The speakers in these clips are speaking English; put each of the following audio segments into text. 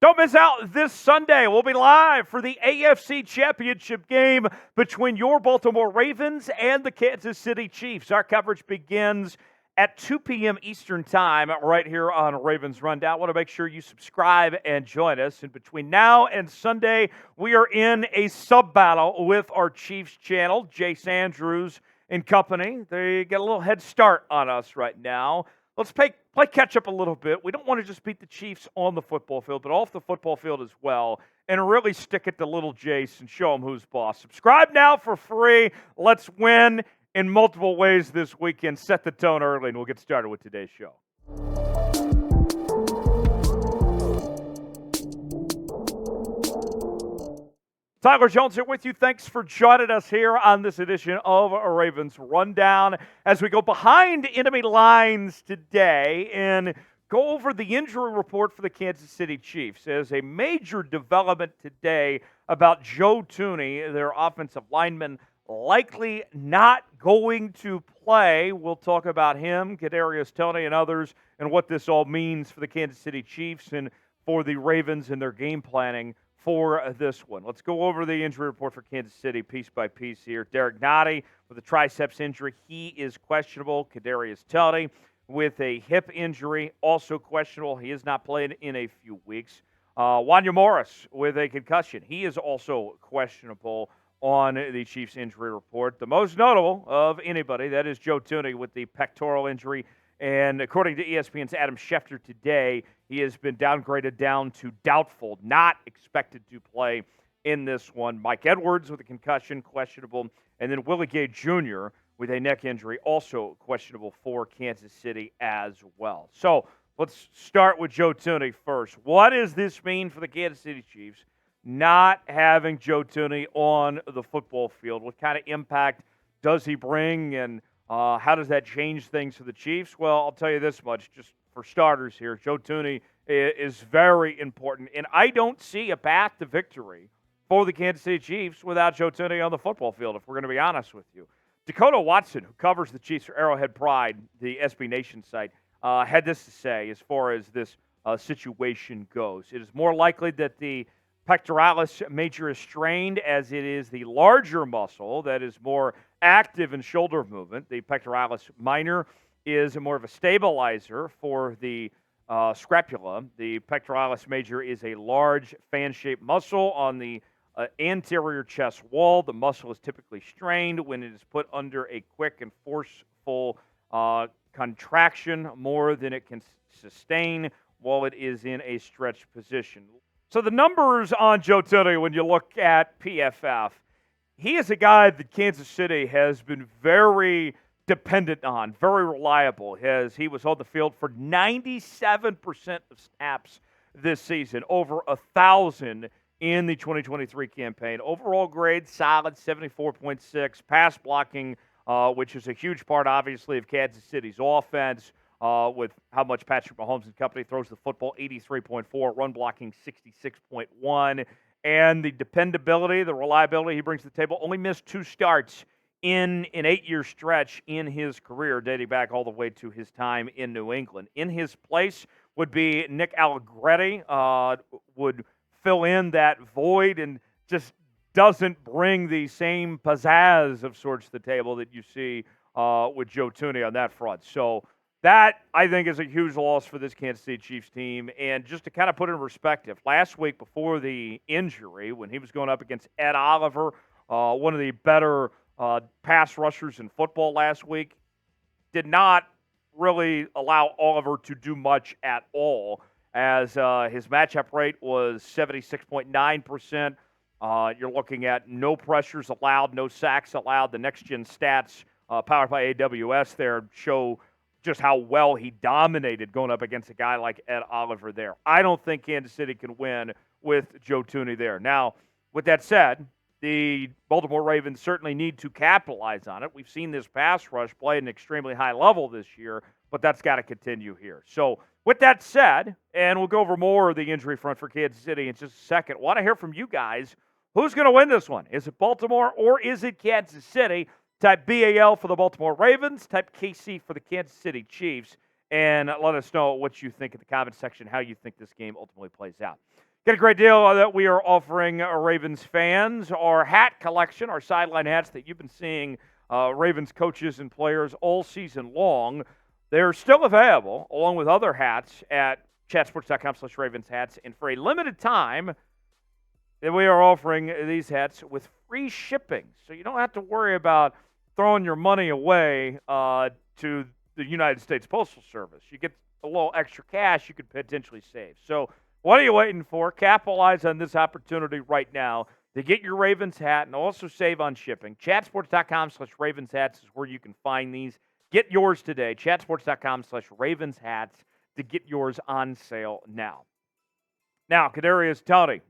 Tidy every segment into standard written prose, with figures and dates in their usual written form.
Don't miss out this Sunday. We'll be live for the AFC Championship Game between your Baltimore Ravens and the Kansas City Chiefs. Our coverage begins at 2 p.m. Eastern Time right here on Ravens Rundown. I want to make sure you subscribe and join us. And between now and Sunday, we are in a sub-battle with our Chiefs channel, Jace Andrews and company. They get a little head start on us right now. Let's play catch-up a little bit. We don't want to just beat the Chiefs on the football field, but off the football field as well, and really stick it to little Jace and show him who's boss. Subscribe now for free. Let's win in multiple ways this weekend. Set the tone early, and we'll get started with today's show. Tyler Jones here with you. Thanks for joining us here on this edition of a Ravens Rundown as we go behind enemy lines today and go over the injury report for the Kansas City Chiefs. There's a major development today about Joe Thuney, their offensive lineman, likely not going to play. We'll talk about him, Kadarius Toney, and others, and what this all means for the Kansas City Chiefs and for the Ravens and their game planning for this one. Let's go over the injury report for Kansas City piece by piece here. Derrick Nnadi with a triceps injury. He is questionable. Kadarius Toney with a hip injury, also questionable. He is not playing in a few weeks. Wanya with a concussion. He is also questionable on the Chiefs injury report. The most notable of anybody, that is Joe Thuney with the pectoral injury. And according to ESPN's Adam Schefter today, he has been downgraded down to doubtful, not expected to play in this one. Mike Edwards with a concussion, questionable. And then Willie Gay Jr. with a neck injury, also questionable for Kansas City as well. So let's start with Joe Thuney first. What does this mean for the Kansas City Chiefs not having Joe Thuney on the football field? What kind of impact does he bring, and how does that change things for the Chiefs? Well, I'll tell you this much, just for starters here, Joe Thuney is very important, and I don't see a path to victory for the Kansas City Chiefs without Joe Thuney on the football field, if we're going to be honest with you. Dakota Watson, who covers the Chiefs for Arrowhead Pride, the SB Nation site, had this to say as far as this situation goes. It is more likely that the pectoralis major is strained, as it is the larger muscle that is more active in shoulder movement. The pectoralis minor is more of a stabilizer for the scapula. The pectoralis major is a large fan-shaped muscle on the anterior chest wall. The muscle is typically strained when it is put under a quick and forceful contraction more than it can sustain while it is in a stretched position. So the numbers on Joe Thuney, when you look at PFF, he is a guy that Kansas City has been very dependent on, very reliable. He was on the field for 97% of snaps this season, over 1,000 in the 2023 campaign. Overall grade, solid, 74.6. Pass blocking, which is a huge part, obviously, of Kansas City's offense, with how much Patrick Mahomes and company throws the football, 83.4, run blocking, 66.1. And the dependability, the reliability he brings to the table, only missed 2 starts in an 8-year stretch in his career, dating back all the way to his time in New England. In his place would be Nick Allegretti, would fill in that void and just doesn't bring the same pizzazz of sorts to the table that you see with Joe Thuney on that front. So that, I think, is a huge loss for this Kansas City Chiefs team. And just to kind of put it in perspective, last week before the injury, when he was going up against Ed Oliver, one of the better pass rushers in football last week, did not really allow Oliver to do much at all, as his matchup rate was 76.9%. You're looking at no pressures allowed, no sacks allowed. The next-gen stats powered by AWS there show just how well he dominated going up against a guy like Ed Oliver there. I don't think Kansas City can win with Joe Thuney there. Now, with that said, the Baltimore Ravens certainly need to capitalize on it. We've seen this pass rush play at an extremely high level this year, but that's got to continue here. So with that said, and we'll go over more of the injury front for Kansas City in just a second, I want to hear from you guys. Who's going to win this one? Is it Baltimore or is it Kansas City? Type BAL for the Baltimore Ravens. Type KC for the Kansas City Chiefs. and let us know what you think in the comment section, how you think this game ultimately plays out. Get a great deal that we are offering Ravens fans. Our hat collection, our sideline hats that you've been seeing Ravens coaches and players all season long, they're still available, along with other hats at chatsports.com/Ravens hats. And for a limited time, that we are offering these hats with free shipping. So you don't have to worry about throwing your money away to the United States Postal Service. You get a little extra cash you could potentially save. So what are you waiting for? Capitalize on this opportunity right now to get your Ravens hat and also save on shipping. Chatsports.com/Ravens hats is where you can find these. Get yours today. Chatsports.com/Ravens hats to get yours on sale now. Now, Kadarius Toney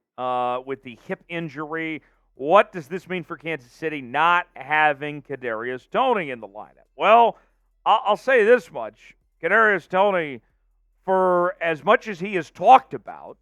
with the hip injury. What does this mean for Kansas City not having Kadarius Toney in the lineup? Well, I'll say this much. Kadarius Toney, for as much as he is talked about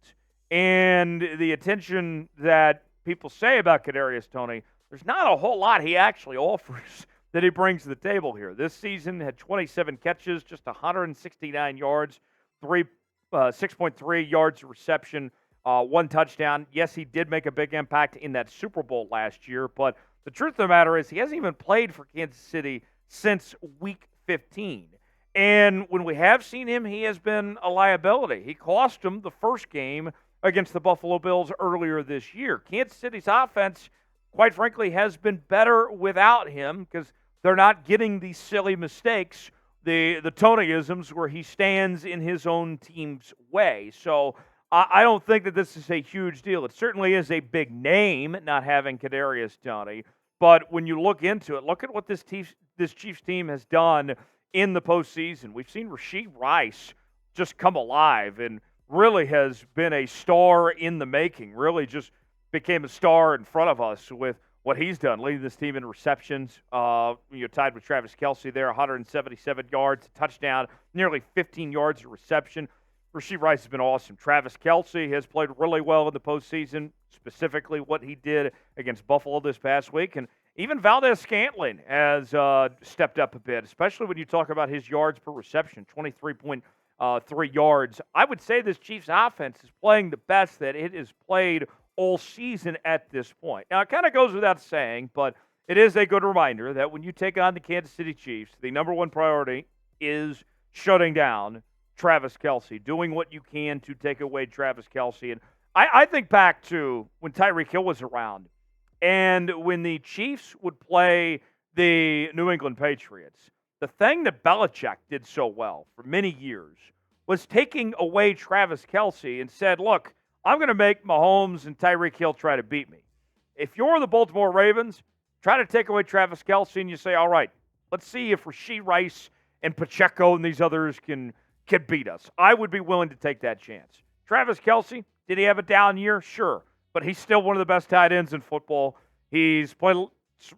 and the attention that people say about Kadarius Toney, there's not a whole lot he actually offers that he brings to the table here. This season had 27 catches, just 169 yards, 6.3 yards of reception, 1 touchdown. Yes, he did make a big impact in that Super Bowl last year, but the truth of the matter is he hasn't even played for Kansas City since Week 15. And when we have seen him, he has been a liability. He cost them the first game against the Buffalo Bills earlier this year. Kansas City's offense, quite frankly, has been better without him because they're not getting these silly mistakes, the Toneyisms where he stands in his own team's way. So I don't think that this is a huge deal. It certainly is a big name not having Kadarius Toney. But when you look into it, look at what this Chiefs team has done in the postseason. We've seen Rashee Rice just come alive and really has been a star in the making, really just became a star in front of us with what he's done, leading this team in receptions. Tied with Travis Kelce there, 177 yards, a touchdown, nearly 15 yards of reception. Rashee Rice has been awesome. Travis Kelce has played really well in the postseason, specifically what he did against Buffalo this past week. And even Valdez-Scantling has stepped up a bit, especially when you talk about his yards per reception, 23.3 yards. I would say this Chiefs offense is playing the best that it has played all season at this point. Now, it kind of goes without saying, but it is a good reminder that when you take on the Kansas City Chiefs, the number one priority is shutting down Travis Kelce, doing what you can to take away Travis Kelce. And I think back to when Tyreek Hill was around and when the Chiefs would play the New England Patriots. The thing that Belichick did so well for many years was taking away Travis Kelce and said, look, I'm going to make Mahomes and Tyreek Hill try to beat me. If you're the Baltimore Ravens, try to take away Travis Kelce and you say, all right, let's see if Rashee Rice and Pacheco and these others can beat us. I would be willing to take that chance. Travis Kelce, did he have a down year? Sure. But he's still one of the best tight ends in football. He's played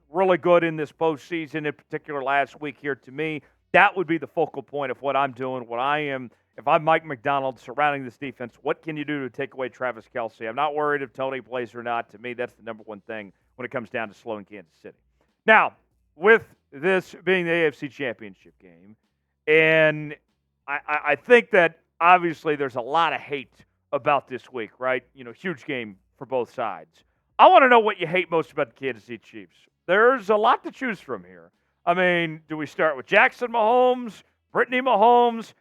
really good in this postseason, in particular last week here. To me, that would be the focal point of what I'm doing, what I am. If I'm Mike McDonald surrounding this defense, what can you do to take away Travis Kelce? I'm not worried if Toney plays or not. To me, that's the number one thing when it comes down to slowing Kansas City. Now, with this being the AFC Championship game, and I think that obviously there's a lot of hate about this week, right? Huge game for both sides. I want to know what you hate most about the Kansas City Chiefs. There's a lot to choose from here. I mean, do we start with Jackson Mahomes, Brittany Mahomes?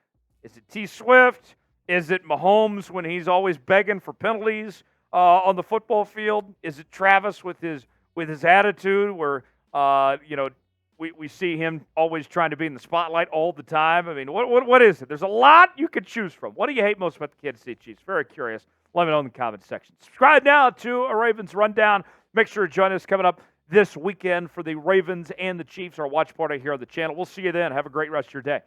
Is it T. Swift? Is it Mahomes when he's always begging for penalties on the football field? Is it Travis with his attitude where we see him always trying to be in the spotlight all the time? I mean, what is it? There's a lot you could choose from. What do you hate most about the Kansas City Chiefs? Very curious. Let me know in the comments section. Subscribe now to a Ravens Rundown. Make sure to join us coming up this weekend for the Ravens and the Chiefs, our watch party here on the channel. We'll see you then. Have a great rest of your day.